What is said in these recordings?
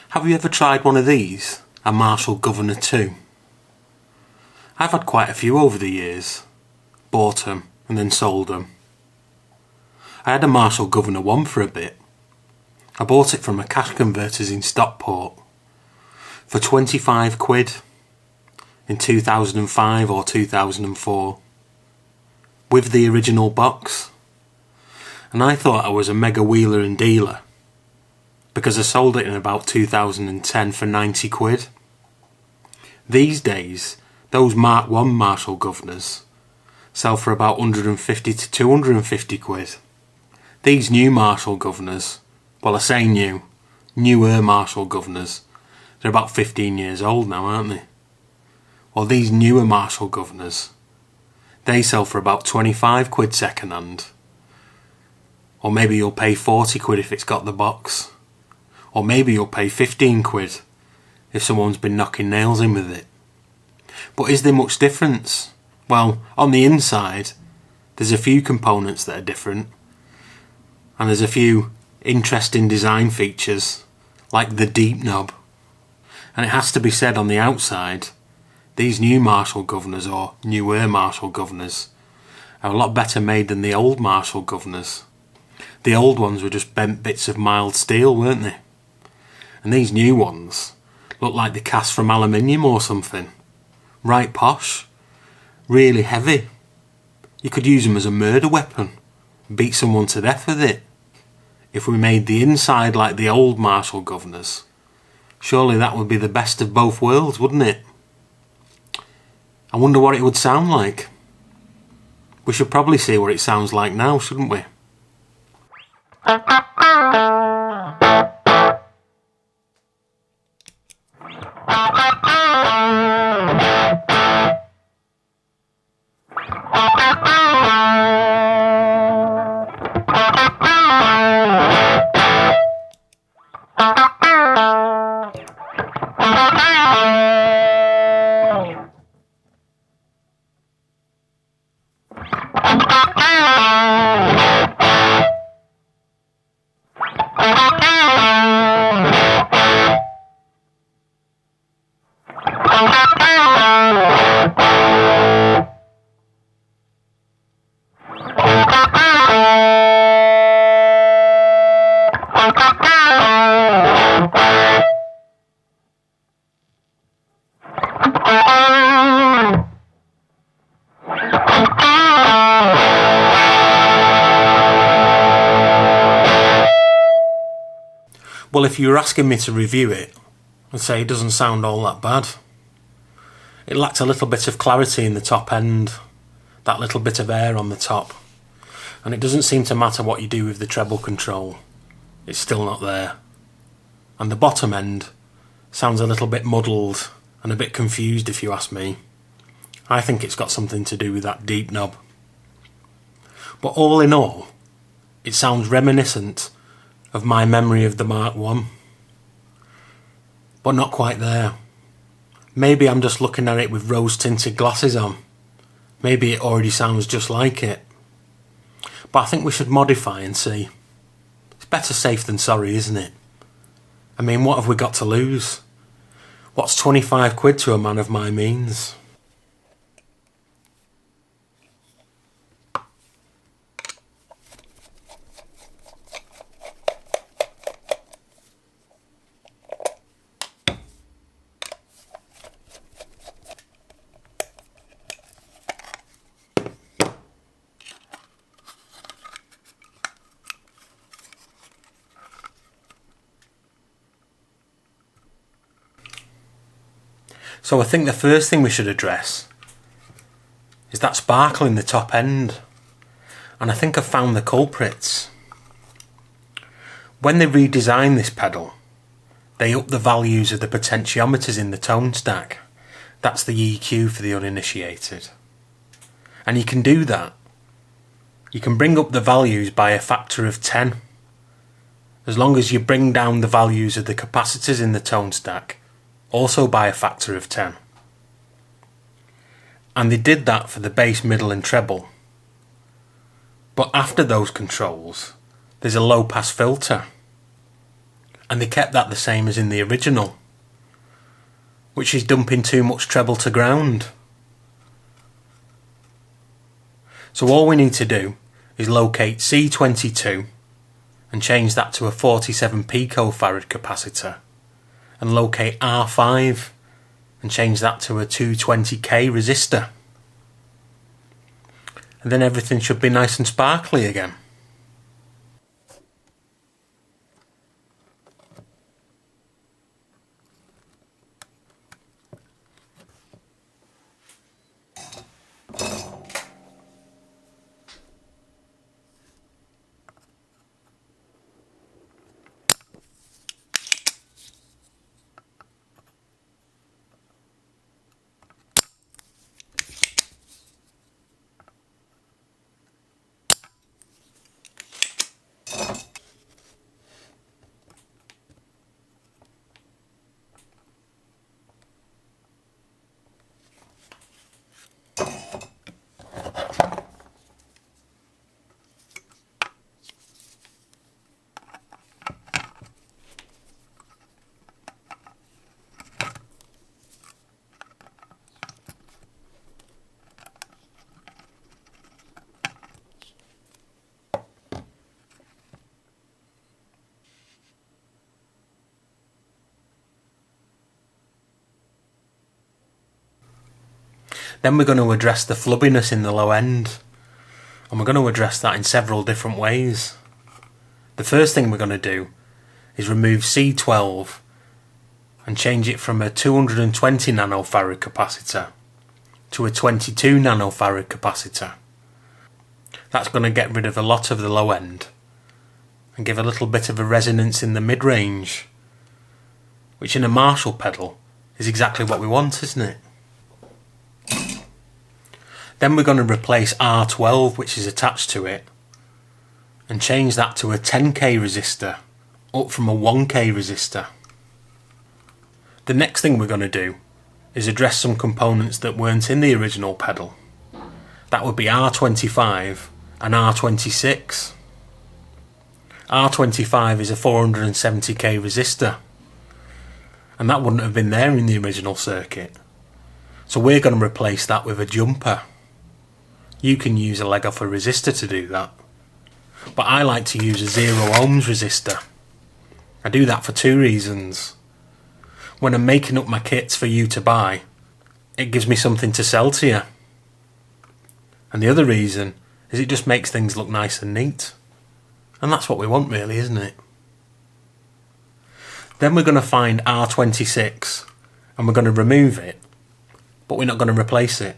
Have you ever tried one of these? A Marshall Guvnor 2? I've had quite a few over the years. Bought them and then sold them. I had a Marshall Guvnor 1 for a bit. I bought it from a cash converters in Stockport for 25 quid in 2005 or 2004 with the original box, and I thought I was a mega wheeler and dealer because I sold it in about 2010 for 90 quid. These days those Mark 1 Marshall Guvnors sell for about 150 to 250 quid. These new Marshall Guvnors, well, I say newer Marshall Guvnors, they're about 15 years old now, aren't they? Well, these newer Marshall Guvnors, they sell for about 25 quid second hand. Or maybe you'll pay 40 quid if it's got the box. Or maybe you'll pay 15 quid if someone's been knocking nails in with it. But is there much difference? Well, on the inside, there's a few components that are different. And there's a few interesting design features, like the deep knob. And it has to be said, on the outside, these new Marshall Guvnors, or newer Marshall Guvnors, are a lot better made than the old Marshall Guvnors. The old ones were just bent bits of mild steel, weren't they? And these new ones look like they're cast from aluminium or something. Right posh. Really heavy. You could use them as a murder weapon. Beat someone to death with it. If we made the inside like the old Marshall Guvnors, surely that would be the best of both worlds, wouldn't it? I wonder what it would sound like. We should probably see what it sounds like now, shouldn't we? Well, if you were asking me to review it, I'd say it doesn't sound all that bad. It lacked a little bit of clarity in the top end, that little bit of air on the top, and it doesn't seem to matter what you do with the treble control, it's still not there. And the bottom end sounds a little bit muddled and a bit confused, if you ask me. I think it's got something to do with that deep knob. But all in all, it sounds reminiscent of my memory of the Mark 1. But not quite there. Maybe I'm just looking at it with rose-tinted glasses on. Maybe it already sounds just like it. But I think we should modify and see. It's better safe than sorry, isn't it? I mean, what have we got to lose? What's 25 quid to a man of my means? So I think the first thing we should address is that sparkle in the top end. And I think I've found the culprits. When they redesigned this pedal, they upped the values of the potentiometers in the tone stack. That's the EQ for the uninitiated. And you can do that. You can bring up the values by a factor of 10. As long as you bring down the values of the capacitors in the tone stack, also by a factor of 10. And they did that for the bass, middle and treble. But after those controls, there's a low pass filter. and they kept that the same as in the original, which is dumping too much treble to ground. So all we need to do is locate C22 and change that to a 47 picofarad capacitor, and locate R5 and change that to a 220k resistor, and then everything should be nice and sparkly again. Then we're going to address the flubbiness in the low end, and we're going to address that in several different ways. The first thing we're going to do is remove C12 and change it from a 220 nanofarad capacitor to a 22 nanofarad capacitor. That's going to get rid of a lot of the low end and give a little bit of a resonance in the mid-range, which in a Marshall pedal is exactly what we want, isn't it? Then we're going to replace R12, which is attached to it, and change that to a 10k resistor, up from a 1k resistor. The next thing we're going to do is address some components that weren't in the original pedal. That would be R25 and R26. R25 is a 470k resistor, and that wouldn't have been there in the original circuit. So we're going to replace that with a jumper. You can use a leg off a resistor to do that, but I like to use a 0 ohms resistor. I do that for two reasons. When I'm making up my kits for you to buy, it gives me something to sell to you. And the other reason is it just makes things look nice and neat. And that's what we want really, isn't it? Then we're going to find R26 and we're going to remove it, but we're not going to replace it.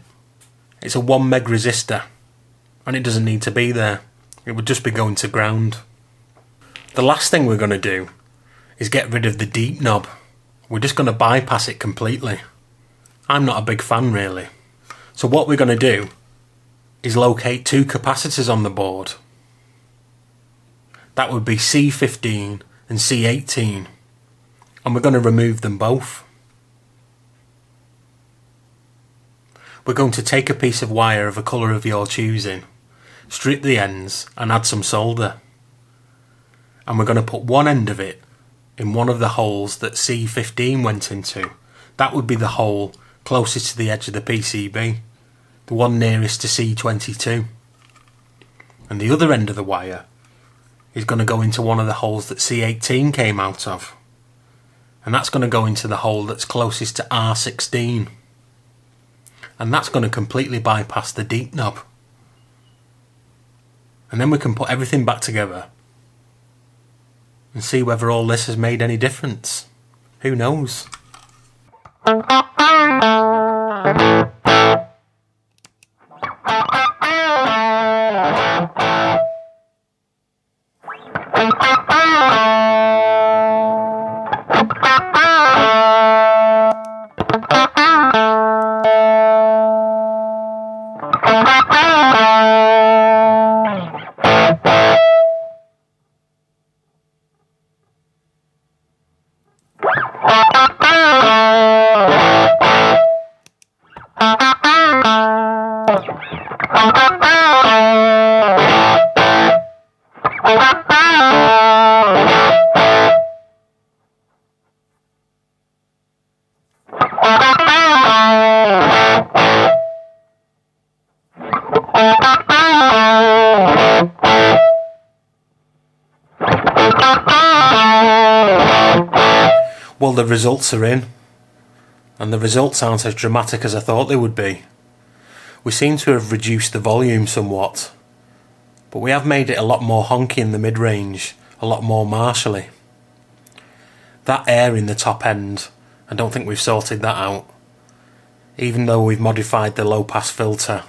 It's a 1 meg resistor and it doesn't need to be there. It would just be going to ground. The last thing we're going to do is get rid of the deep knob. We're just going to bypass it completely. I'm not a big fan really. So what we're going to do is locate two capacitors on the board. That would be C15 and C18, and we're going to remove them both. We're going to take a piece of wire of a colour of your choosing, strip the ends and add some solder, and we're going to put one end of it in one of the holes that C15 went into. That would be the hole closest to the edge of the PCB, the one nearest to C22. And the other end of the wire is going to go into one of the holes that C18 came out of, and that's going to go into the hole that's closest to R16, and that's going to completely bypass the deep knob. And then we can put everything back together and see whether all this has made any difference. Who knows? Well, the results are in, and the results aren't as dramatic as I thought they would be. We seem to have reduced the volume somewhat, but we have made it a lot more honky in the mid-range, a lot more martially. That air in the top end, I don't think we've sorted that out. Even though we've modified the low pass filter,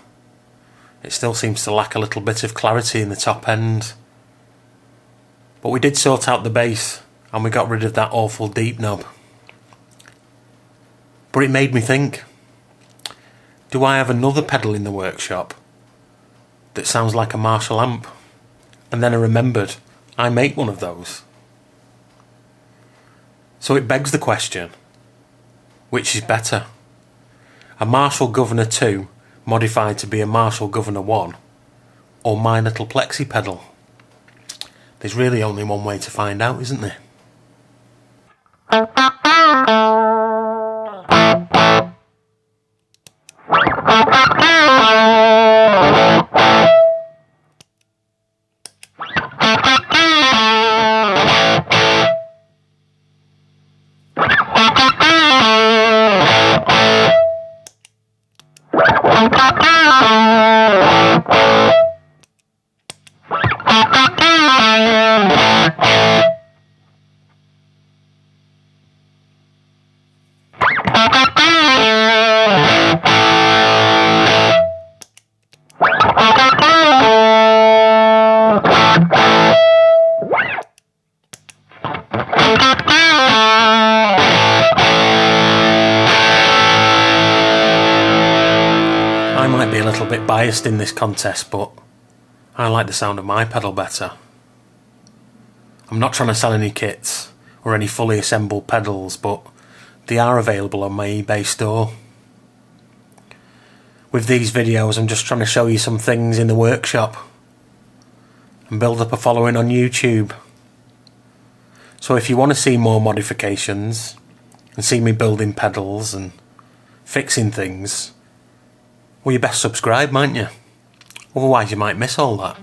it still seems to lack a little bit of clarity in the top end. But we did sort out the bass, and we got rid of that awful deep knob. But it made me think, do I have another pedal in the workshop that sounds like a Marshall amp? And then I remembered, I make one of those. So it begs the question, which is better? A Marshall Guvnor 2 modified to be a Marshall Guvnor 1, or my little plexi pedal? There's really only one way to find out, isn't there? I might be a little bit biased in this contest, but I like the sound of my pedal better. I'm not trying to sell any kits or any fully assembled pedals, but they are available on my eBay store. With these videos, I'm just trying to show you some things in the workshop and build up a following on YouTube. So if you want to see more modifications and see me building pedals and fixing things, well, you best subscribe, mightn't you? Otherwise you might miss all that.